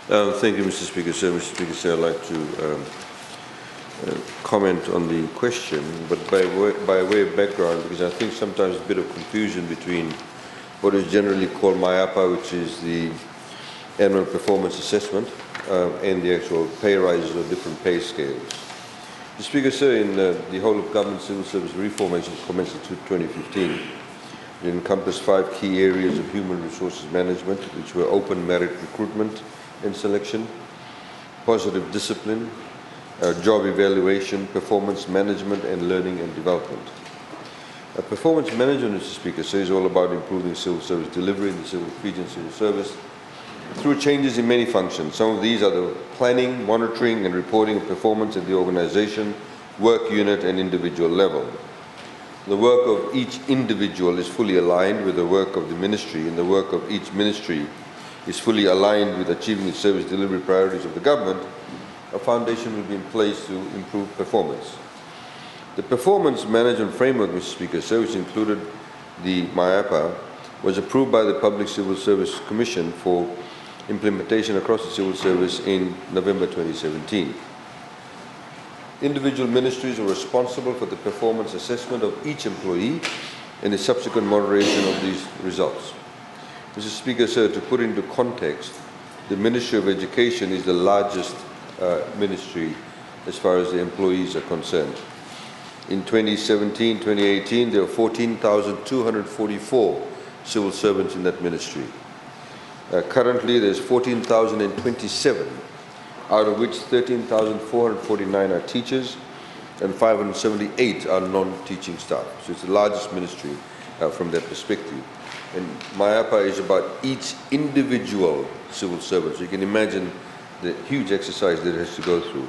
Thank you, Mr. Speaker. Sir, Mr. Speaker, sir, I'd like to comment on the question, but by way of background, because I think sometimes a bit of confusion between what is generally called MIAPA, which is the annual performance assessment, and the actual pay rises or different pay scales. Mr. Speaker, sir, in the whole of government civil service reform, which commenced in 2015, it encompassed 5 key areas of human resources management, which were open merit recruitment and selection, positive discipline, job evaluation, performance management, and learning and development. Performance management, Mr. Speaker, so is all about improving civil service delivery in the Fijian civil service through changes in many functions. Some of these are the planning, monitoring, and reporting of performance at the organization, work unit, and individual level. The work of each individual is fully aligned with the work of the ministry, and the work of each ministry is fully aligned with achieving the service delivery priorities of the government. A foundation will be in place to improve performance. The performance management framework, Mr. Speaker, so which included the MIAPA, was approved by the Public Civil Service Commission for implementation across the civil service in November 2017. Individual ministries are responsible for the performance assessment of each employee and the subsequent moderation of these results. Mr. Speaker, sir, to put into context, the Ministry of Education is the largest ministry as far as the employees are concerned. In 2017-2018, there were 14,244 civil servants in that ministry. Currently, there's 14,027, out of which 13,449 are teachers and 578 are non-teaching staff. So it's the largest ministry from that perspective. And MIAPA is about each individual civil servant. So you can imagine the huge exercise that it has to go through.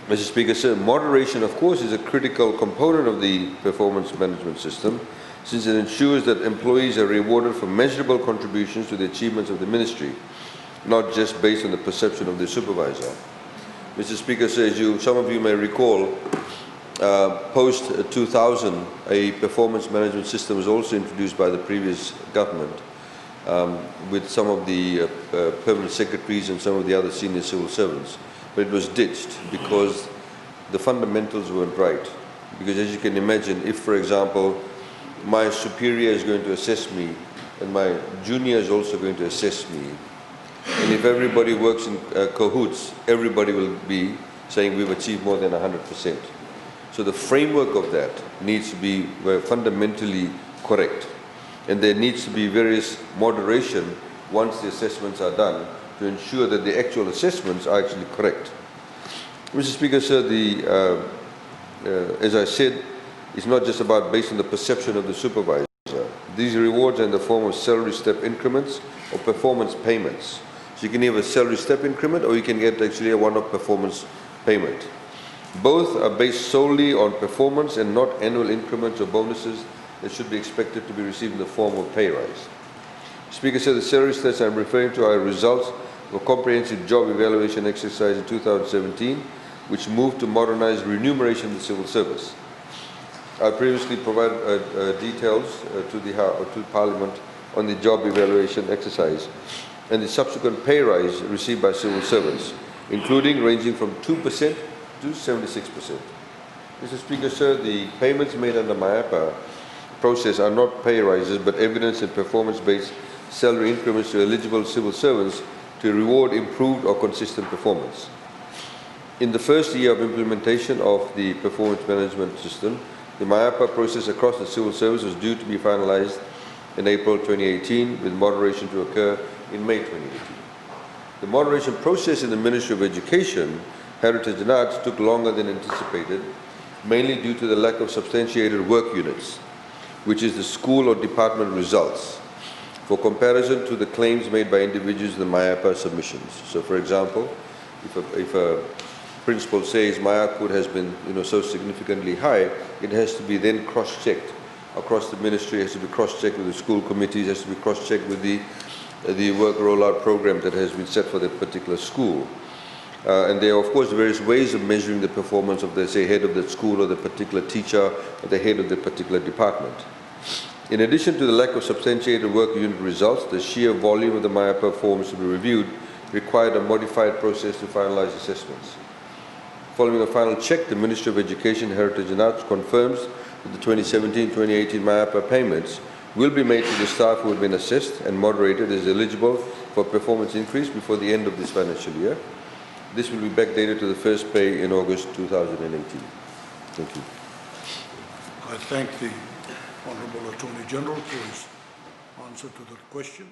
Mr. Speaker, sir, moderation, of course, is a critical component of the performance management system, since it ensures that employees are rewarded for measurable contributions to the achievements of the ministry, not just based on the perception of the supervisor. Mr. Speaker, sir, as some of you may recall, post-2000, a performance management system was also introduced by the previous government with some of the permanent secretaries and some of the other senior civil servants. But it was ditched because the fundamentals weren't right. Because as you can imagine, if, for example, my superior is going to assess me and my junior is also going to assess me, and if everybody works in cahoots, everybody will be saying we've achieved more than 100%. So the framework of that needs to be fundamentally correct. And there needs to be various moderation once the assessments are done to ensure that the actual assessments are actually correct. Mr. Speaker, sir, as I said, it's not just about based on the perception of the supervisor. These rewards are in the form of salary step increments or performance payments. So you can have a salary step increment or you can get actually a one-off performance payment. Both are based solely on performance and not annual increments or bonuses that should be expected to be received in the form of pay rise. Speaker said the salary stats I'm referring to are results of a comprehensive job evaluation exercise in 2017, which moved to modernize remuneration in the civil service. I previously provided details to Parliament on the job evaluation exercise and the subsequent pay rise received by civil servants, including ranging from 2% to 76%. Mr. Speaker, sir, the payments made under MIAPA process are not pay rises, but evidence and performance-based salary increments to eligible civil servants to reward improved or consistent performance. In the first year of implementation of the performance management system, the MIAPA process across the civil service was due to be finalized in April 2018, with moderation to occur in May 2018. The moderation process in the Ministry of Education, Heritage and Arts took longer than anticipated, mainly due to the lack of substantiated work units, which is the school or department results, for comparison to the claims made by individuals in the MIAPA submissions. So, for example, if a principal says my output has been so significantly high, it has to be then cross-checked across the ministry, has to be cross-checked with the school committees, has to be cross-checked with the work rollout program that has been set for that particular school. And there are, of course, various ways of measuring the performance of the, say, head of that school or the particular teacher or the head of the particular department. In addition to the lack of substantiated work unit results, the sheer volume of the MIAPA forms to be reviewed required a modified process to finalize assessments. Following a final check, the Ministry of Education, Heritage and Arts confirms that the 2017-2018 MIAPA payments will be made to the staff who have been assessed and moderated as eligible for performance increase before the end of this financial year. This will be backdated to the first pay in August 2018. Thank you. I thank the Honourable Attorney General for his answer to the question.